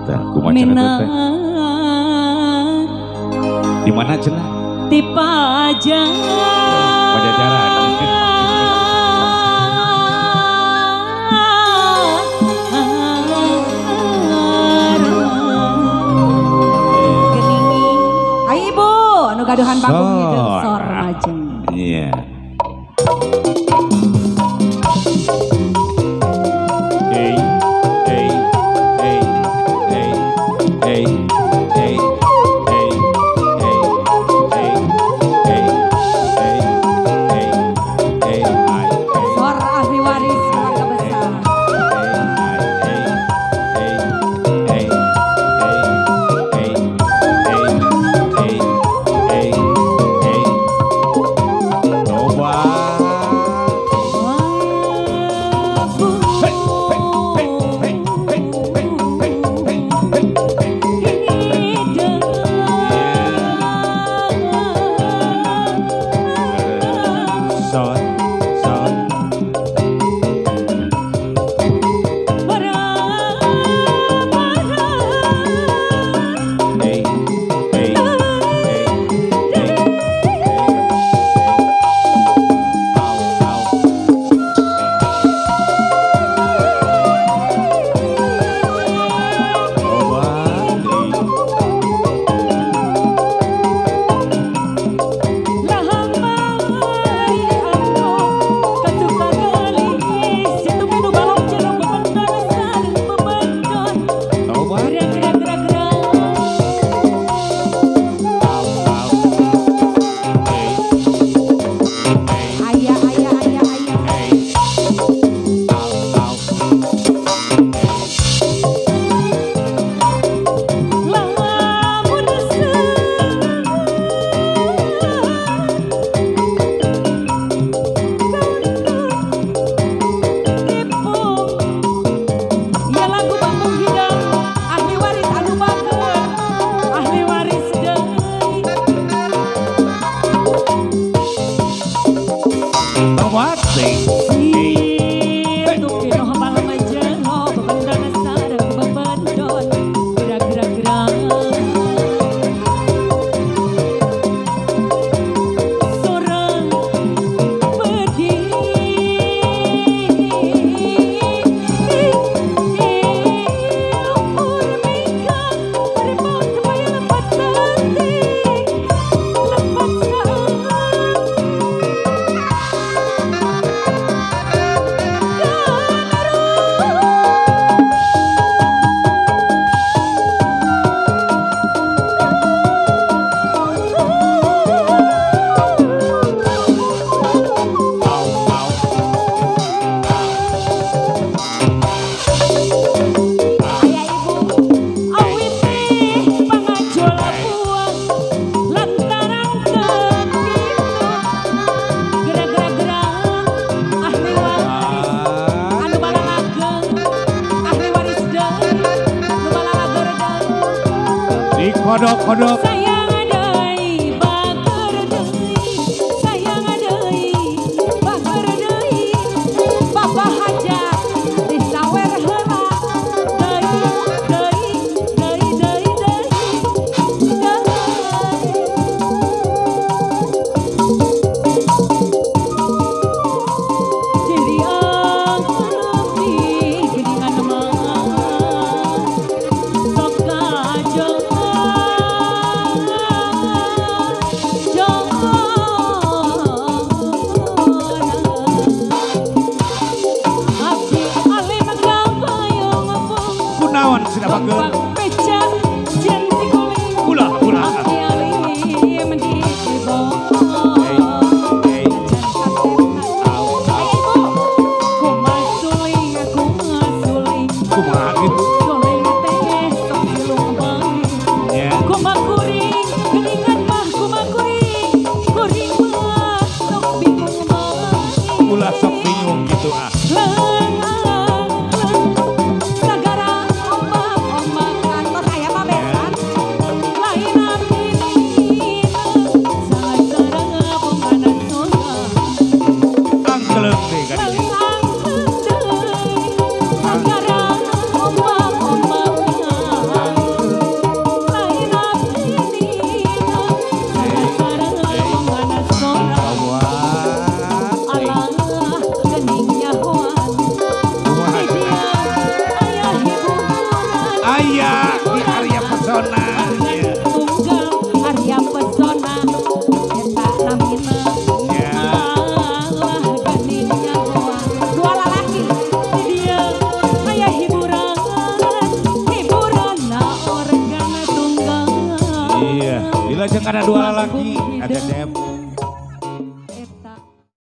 teh? Kumaha cenah teh? Di mana cenah? Di Pajajaran. Geningi. Hai Ibu, anu gaduhan panggung hideung sor majeng. Iya. Kodok. Sayang adai bager deui, sayang adai bager deui, Bapak hajat disawer heula, deui. Jadi angeupi geningan mah sok kajeng. Kunaon sina bageun? Becak janti kuling. Ulah. Aki alim di ibu. Kumaha suling. Kumaha gitu? Suling teh sok silung beung. Kumaha kuring geningan mah kumaha kuring. Kuring mah sok bingung beung. Ulah sok bingung gitu ah. Sagara ombak-ombakan karena dua lelaki, ada Dep.